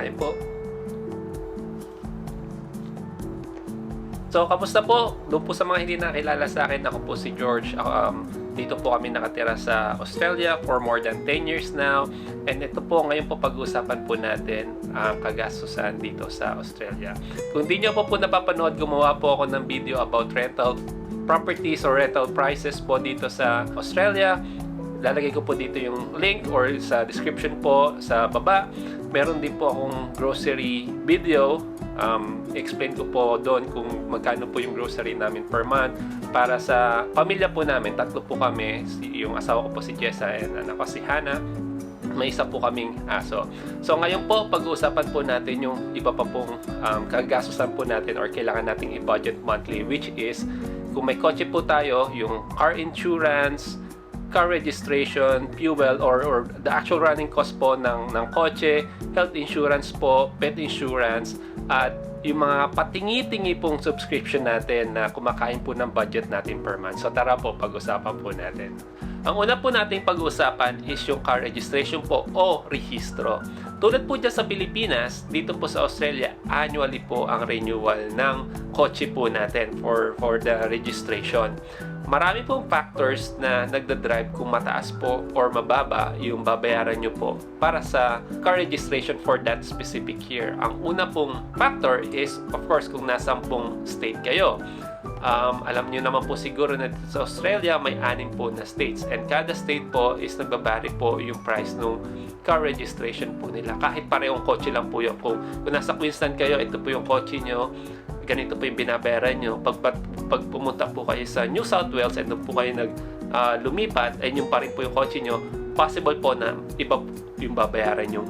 Kain po. So, kamusta po? Doon po sa mga hindi nakilala sa akin, ako po si George. Dito po kami nakatira sa Australia for more than 10 years now. And ito po, ngayon po pag-uusapan po natin ang kagastusan dito sa Australia. Kung di nyo po napapanood, gumawa po ako ng video about rental properties or rental prices po dito sa Australia. Lalagay ko po dito yung link or sa description po sa baba. Meron din po akong grocery video. Explain ko po doon kung magkano po yung grocery namin per month para sa pamilya po namin. Tatlo po kami, yung asawa ko po si Jessa and anak ko si Hannah. May isa po kaming aso. So ngayon po, pag-uusapan po natin yung iba pa pong kagastusan po natin or kailangan nating i-budget monthly, which is kung may kotse po tayo, yung car insurance, car registration, fuel or the actual running cost po ng kotse, health insurance po, pet insurance, at yung mga patingi-tingi pong subscription natin na kumakain po ng budget natin per month. So tara po, pag-usapan po natin. Ang una po nating pag-uusapan is yung car registration po o rehistro. Tulad po dyan sa Pilipinas, dito po sa Australia, annually po ang renewal ng kotse po natin for the registration. Marami pong factors na nagdadrive kung mataas po or mababa yung babayaran nyo po para sa car registration for that specific year. Ang una pong factor is, of course, kung nasa pong state kayo. Alam nyo naman po siguro na sa Australia may 6 po na states and kada state po is nagbabari po yung price ng car registration po nila. Kahit parehong kotse lang po yun. Kung nasa Queensland kayo, ito po yung kotse nyo, ganito po yung binabayaran nyo. Pag pumunta po kayo sa New South Wales and doon po kayo lumipat, ay yung pa rin po yung kotse nyo, possible po na iba yung babayaran yung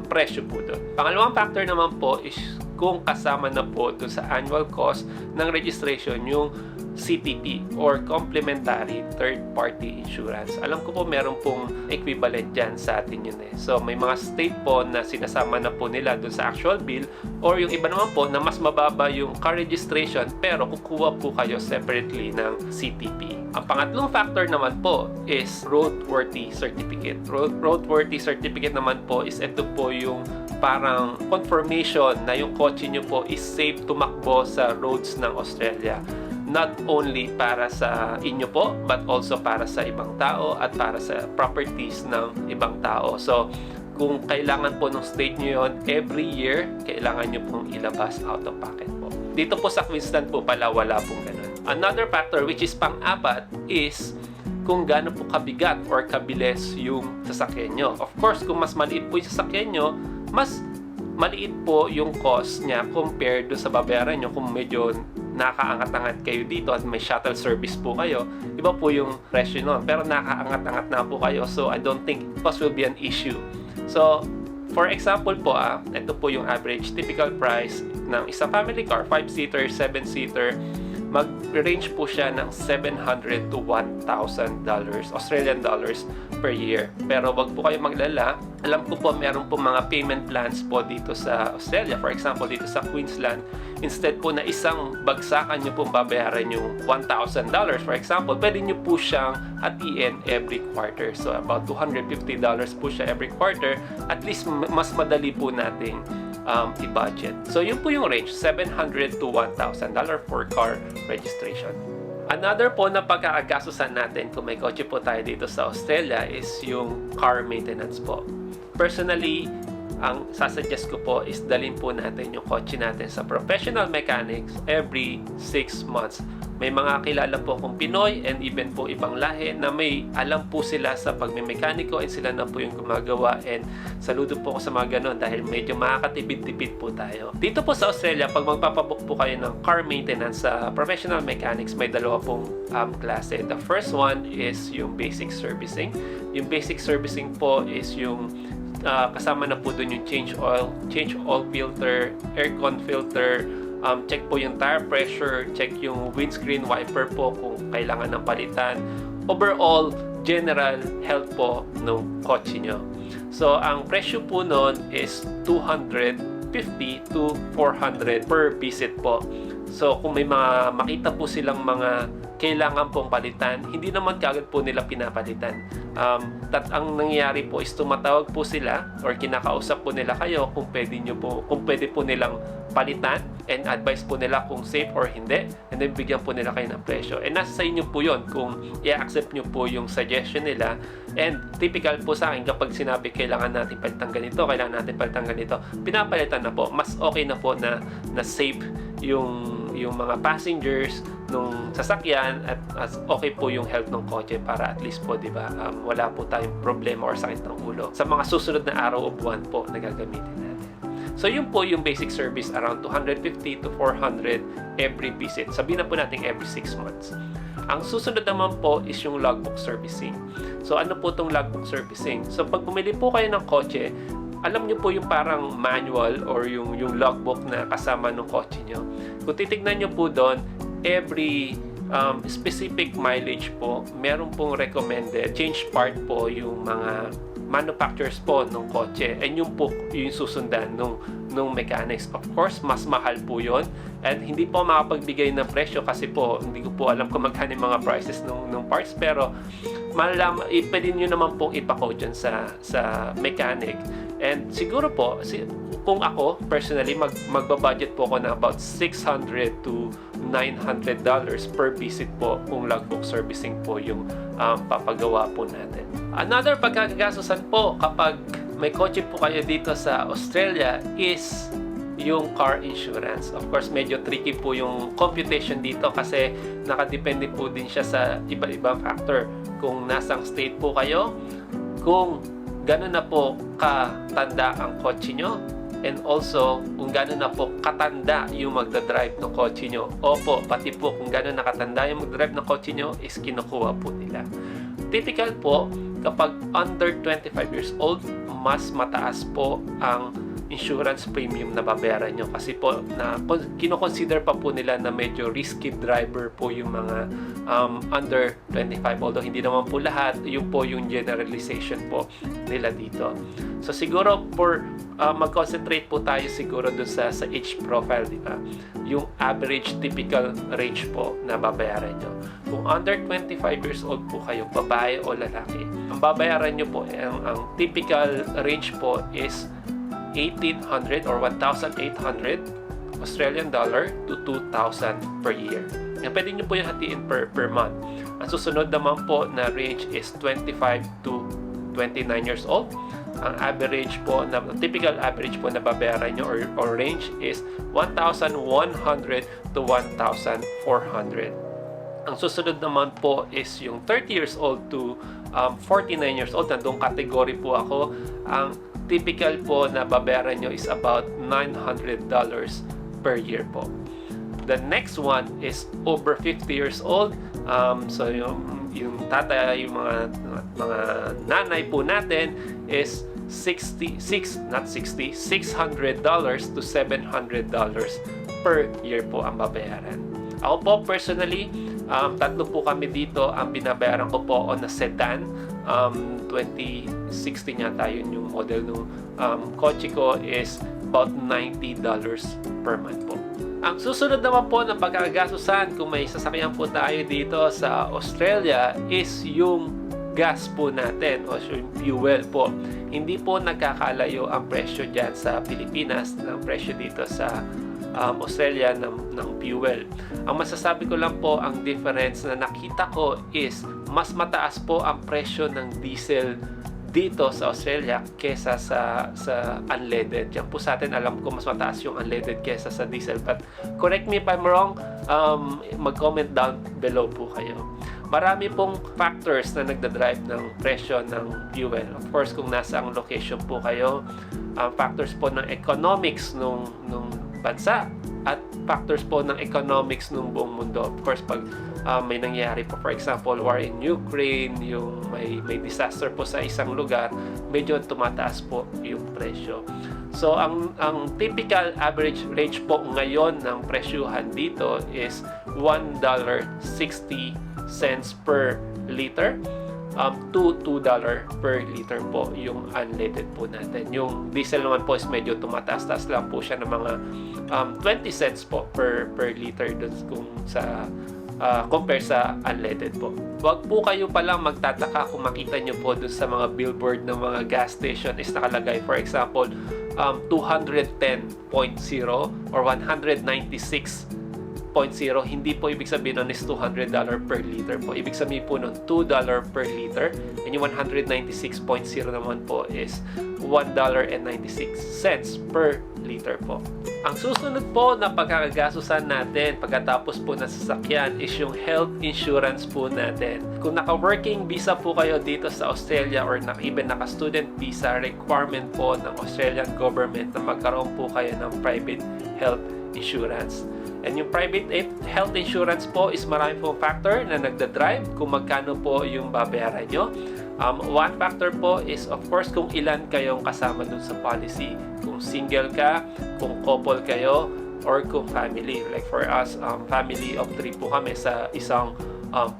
presyo po doon. Pangalawang factor naman po is kung kasama na po doon sa annual cost ng registration yung CTP or Complementary Third Party Insurance. Alam ko po meron pong equivalent dyan sa atin yun eh. So may mga state po na sinasama na po nila dun sa actual bill or yung iba naman po na mas mababa yung car registration pero kukuha po kayo separately ng CTP. Ang pangatlong factor naman po is roadworthy certificate. Roadworthy certificate naman po is ito po yung parang confirmation na yung kotse nyo po is safe tumakbo sa roads ng Australia. Not only para sa inyo po, but also para sa ibang tao at para sa properties ng ibang tao. So, kung kailangan po ng state nyo yun, every year, kailangan nyo pong ilabas out of pocket po. Dito po sa Queensland po pala, wala pong ganun. Another factor, which is pang-apat, is kung gaano po kabigat or kabilis yung sasakyan nyo. Of course, kung mas maliit po yung sasakyan nyo, mas maliit po yung cost niya compared do sa babayaran nyo kung medyo nakaangat-angat kayo dito at may shuttle service po kayo, iba po yung presyo nun. Pero nakaangat-angat na po kayo, so I don't think cost will be an issue. So, for example po, ito po yung average typical price ng isang family car, 5-seater, 7-seater, mag-range po siya ng $700 to $1,000 Australian dollars per year. Pero wag po kayo maglala. Alam ko po meron po mga payment plans po dito sa Australia. For example, dito sa Queensland, instead po na isang bagsakan nyo po babayaran yung $1,000, for example, pwede nyo po siyang hatiin every quarter. So, about $250 po siya every quarter. At least mas madali po nating i-budget. So, yun po yung range, $700 to $1,000 for car registration. Another po na pagkakagastusan natin kung may kotse po tayo dito sa Australia is yung car maintenance po. Personally, ang sasuggest ko po is dalhin po natin yung kotse natin sa professional mechanics every 6 months. May mga kilala po akong Pinoy and even po ibang lahi na may alam po sila sa pagmemekaniko and sila na po yung gumagawa, and saludo po ako sa mga ganon dahil medyo makakatipid-tipid po tayo. Dito po sa Australia, pag magpapabook po kayo ng car maintenance sa professional mechanics, may dalawa pong klase. The first one is yung basic servicing. Yung basic servicing po is yung kasama na po doon yung change oil filter, aircon filter, check po yung tire pressure, check yung windscreen wiper po kung kailangan ng palitan. Overall, general health po ng kotse nyo. So, ang presyo po nun is $250 to $400 per visit po. So, kung may makita po silang mga kailangan pong palitan, hindi naman kaagad po nila pinapalitan. Ang nangyayari po is tumatawag po sila or kinakausap po nila kayo kung pwede po nilang palitan, and advice po nila kung safe or hindi, and then bigyan po nila kayo ng presyo. And nasa sa inyo po yun kung i-accept nyo po yung suggestion nila. And typical po sa akin, kapag sinabi kailangan natin palitan ganito, kailangan natin palitan ganito, pinapalitan na po. Mas okay na po na safe yung mga passengers nung sasakyan, at okay po yung health ng kotse, para at least po, di ba, wala po tayong problema or sakit ng ulo sa mga susunod na araw o buwan po na gagamitin natin. So yun po yung basic service, around 250 to 400 every visit. Sabihin na po natin every 6 months. Ang susunod naman po is yung logbook servicing. So ano po itong logbook servicing? So pag bumili po kayo ng kotse, alam nyo po yung parang manual or yung logbook na kasama ng kotse nyo. Kung titignan nyo po doon, every specific mileage po, meron pong recommended change part po yung mga manufacturers po ng kotse, and yung po yung susundan nung mechanics. Of course, mas mahal po yun, and hindi po makapagbigay ng presyo kasi po hindi ko po alam kung magkano yung mga prices ng parts, pero pwede nyo naman pong ipakode dyan sa mechanic. And siguro po, kung ako personally, magbabudget po ako na about $600 to $900 per visit po kung logbook servicing po yung papagawa po natin. Another pagkakagastusan po kapag may kotse po kayo dito sa Australia is yung car insurance. Of course, medyo tricky po yung computation dito kasi nakadepende po din siya sa iba-ibang factor. Kung nasang state po kayo, kung gano'n na po katanda ang kotse nyo, and also kung gano'n na po katanda yung magdadrive ng kotse nyo. Opo, pati po kung gano'n na katanda yung magdadrive ng kotse nyo is kinukuha po nila. Typical po, kapag under 25 years old, mas mataas po ang insurance premium na babayaran nyo kasi po na kinoconsider pa po nila na medyo risky driver po yung mga under 25, although hindi naman po lahat, yun po yung generalization po nila dito. So siguro mag-concentrate po tayo siguro dun sa age profile, di ba? Yung average typical range po na babayaran nyo. Kung under 25 years old po kayo, babae o lalaki, ang babayaran nyo po, ang typical range po is 1,800 or 1,800 Australian dollar to 2,000 per year. Yan, pwede nyo po yung hatiin per month. Ang susunod naman po na range is 25 to 29 years old. Ang average po, typical average po na babayaran nyo or range is 1,100 to 1,400. Ang susunod naman po is yung 30 years old to 49 years old. Nandong category po ako. Ang typical po na babayaran nyo is about $900 per year po. The next one is over 50 years old. So yung tatay, yung mga nanay po natin is $600 to $700 per year po ang babayaran. Ako po personally, tatlo po kami dito. Ang binabayaran ko po on a sedan. 2016 yata yun yung model ng kotse ko is about $90 per month po. Ang susunod naman po na pagkakagastusan kung may sasakyan po tayo dito sa Australia is yung gas po natin o yung fuel po. Hindi po nagkakalayo ang presyo dyan sa Pilipinas ng presyo dito sa Australia ng fuel. Ang masasabi ko lang po, ang difference na nakita ko is mas mataas po ang presyo ng diesel dito sa Australia kesa sa unleaded. Yan po sa atin, alam ko mas mataas yung unleaded kesa sa diesel. But correct me if I'm wrong, mag-comment down below po kayo. Marami pong factors na nagdadrive ng presyo ng fuel. Of course, kung nasa ang location po kayo, factors po ng economics nung bansa at factors po ng economics ng buong mundo. Of course, pag may nangyari po, for example, war in Ukraine, yung may disaster po sa isang lugar, medyo tumataas po yung presyo. So, ang typical average range po ngayon ng presyuhan dito is $1.60 per liter to $2 per liter po yung unleaded po natin. Yung diesel naman po is medyo tumataas-taas lang po siya ng mga 20 cents po per liter dun kung sa compare sa unleaded po. Huwag po kayo palang magtataka kung makita nyo po dun sa mga billboard ng mga gas station is nakalagay, for example, 210.0 or 196.0. Hindi po ibig sabihin nun is $200 per liter po. Ibig sabihin po nun $2 per liter, and yung 196.0 naman po is $1.96 per liter po. Ang susunod po na pagkakagasusan natin pagkatapos po ng sasakyan is yung health insurance po natin. Kung naka-working visa po kayo dito sa Australia or even naka-student visa, requirement po ng Australian government na magkaroon po kayo ng private health insurance. And yung private health insurance po is marami pong factor na nagda-drive kung magkano po yung babayaran nyo. One factor po is of course kung ilan kayong kasama dun sa policy. Kung single ka, kung couple kayo, or kung family. Like for us, family of 3 po kami sa isang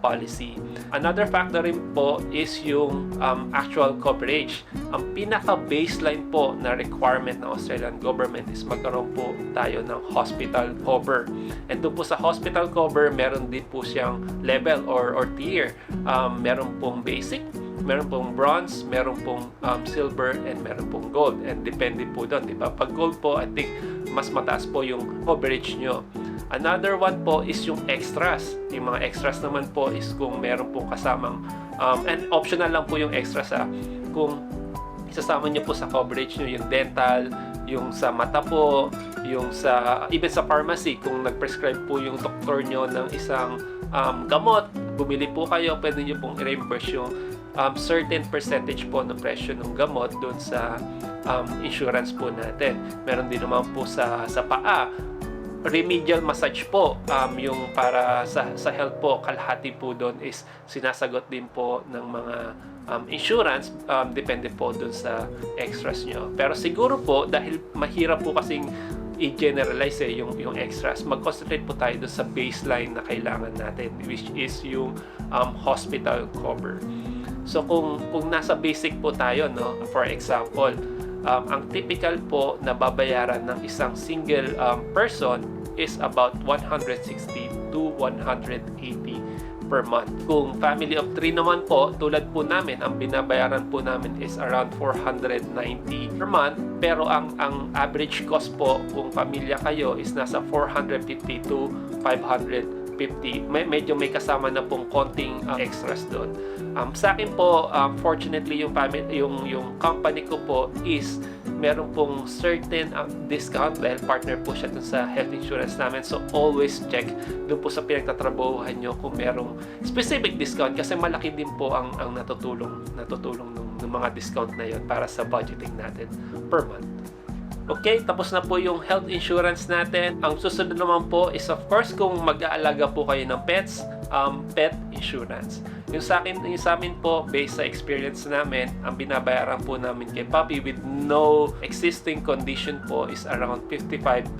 policy. Another factor rin po is yung actual coverage. Ang pinaka-baseline po na requirement ng Australian government is magkaroon po tayo ng hospital cover. And doon po sa hospital cover, meron din po siyang level or tier. Meron pong basic, meron pong bronze, meron pong silver, and meron pong gold. And depende po doon, di ba? Pag gold po, I think mas mataas po yung coverage nyo. Another one po is yung extras. Yung mga extras naman po is kung meron pong kasamang and optional lang po yung extras kung isasama nyo po sa coverage nyo yung dental, yung sa mata po, yung sa even sa pharmacy kung nag-prescribe po yung doktor nyo ng isang gamot, bumili po kayo, pwede nyo pong i-reimburse yung certain percentage po ng presyo ng gamot doon sa insurance po natin. Meron din naman po sa paa, remedial massage po, yung para sa health po, kalahati po doon is sinasagot din po ng mga insurance, depende po doon sa extras nyo. Pero siguro po, dahil mahirap po kasing i-generalize yung extras, mag-concentrate po tayo doon sa baseline na kailangan natin, which is yung hospital cover. So kung nasa basic po tayo, no, for example, ang typical po na babayaran ng isang single person is about 160 to 180 per month. Kung family of 3 naman po, tulad po namin, ang binabayaran po namin is around 490 per month. Pero ang average cost po kung pamilya kayo is nasa 450 to 550. Medyo may kasama na pong konting extras doon. Sa akin po, fortunately yung company ko po is meron pong certain discount dahil partner po siya dun sa health insurance namin. So always check dun po sa pinagtatrabahuhan nyo kung merong specific discount kasi malaki din po ang natutulong ng mga discount na yon para sa budgeting natin per month. Okay, tapos na po yung health insurance natin. Ang susunod naman po is of course kung mag-aalaga po kayo ng pets, pet insurance. Yung sa amin po, based sa experience namin, ang binabayaran po namin kay Puppy with no existing condition po is around $55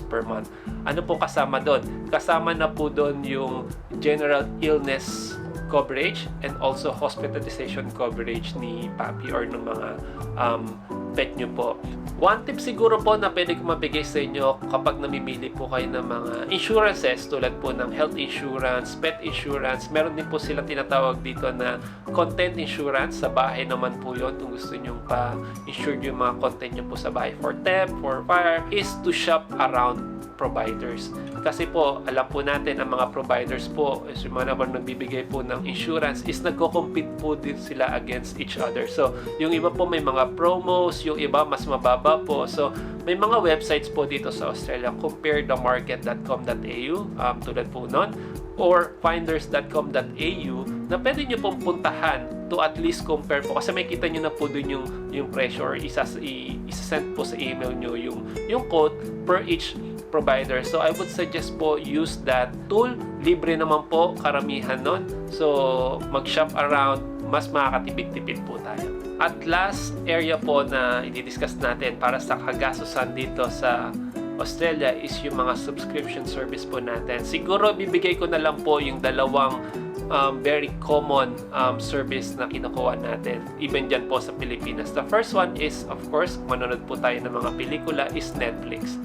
per month. Ano po kasama doon? Kasama na po doon yung general illness coverage and also hospitalization coverage ni Puppy or ng mga pet nyo po. One tip siguro po na pwede ko mabigay sa inyo kapag namimili po kayo ng mga insurances tulad po ng health insurance, pet insurance, meron din po sila tinatawag dito na content insurance. Sa bahay naman po yon kung gusto nyo pa-insure yung mga content nyo po sa bahay for theft, for fire, is to shop around providers. Kasi po, alam po natin ang mga providers po, is yung mga naman nagbibigay po ng insurance is nagko-compete po din sila against each other. So, yung iba po may mga promos, yung iba mas mababa po. So, may mga websites po dito sa Australia, comparethemarket.com.au, tulad po nun, or finders.com.au na pwede nyo pong puntahan to at least compare po kasi may kita nyo na po dun yung pressure, isa-send po sa email nyo yung quote per each provider. So I would suggest po use that tool. Libre naman po karamihan nun. So mag-shop around, mas makakatipid-tipid po tayo. At last area po na i-discuss natin para sa kagasusan dito sa Australia is yung mga subscription service po natin. Siguro bibigay ko na lang po yung dalawang very common service na kinukuha natin even dyan po sa Pilipinas. The first one is of course manonood po tayo ng mga pelikula is Netflix.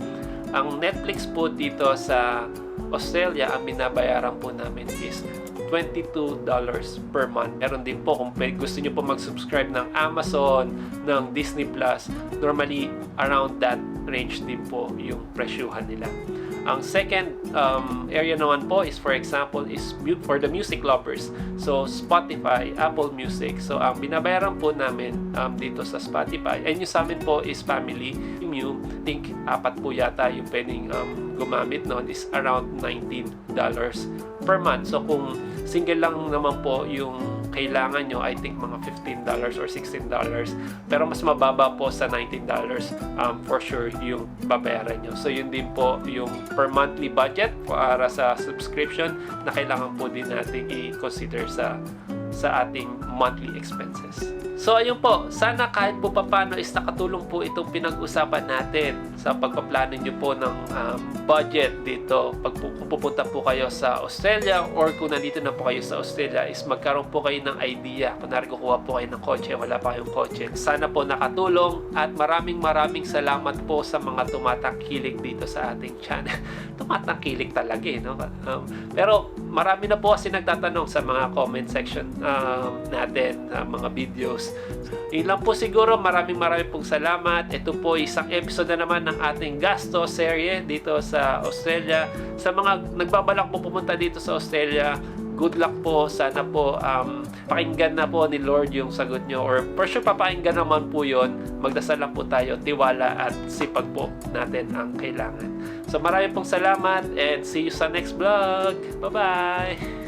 Ang Netflix po dito sa Australia, ang binabayaran po namin is $22 per month. Meron din po kung gusto nyo po mag-subscribe ng Amazon, ng Disney Plus, normally around that range din po yung presyuhan nila. Ang second area naman po is, for example, is for the music lovers. So, Spotify, Apple Music. So, ang binabayaran po namin dito sa Spotify, and yung sa amin po is family premium. I think 4 po yata yung pwedeng gumamit noon, is around $19 per month. So, kung single lang naman po yung kailangan nyo, I think mga $15 or $16. Pero mas mababa po sa $19 for sure yung babayaran nyo. So yun din po yung per monthly budget para sa subscription na kailangan po din natin i-consider sa ating monthly expenses. So ayun po, sana kahit po paano is nakatulong po itong pinag-usapan natin sa pagpaplano nyo po ng budget dito pag pupunta po kayo sa Australia, or kung nandito na po kayo sa Australia is magkaroon po kayo ng idea. Kunwari kukuha po kayo ng kotse, wala pa kayong kotse. Sana po nakatulong, at maraming salamat po sa mga tumatangkilik dito sa ating channel. Tumatangkilik talaga no? Pero marami na po kasi nagtatanong sa mga comment section natin, mga videos. Yun lang po siguro. Maraming pong salamat. Ito po isang episode na naman ng ating Gasto serye dito sa Australia. Sa mga nagbabalak po pumunta dito sa Australia, good luck po. Sana po pakinggan na po ni Lord yung sagot nyo, or for sure papakinggan naman po yun. Magdasal lang po tayo, tiwala at sipag po natin ang kailangan. So maraming pong salamat, and see you sa next vlog. Bye bye.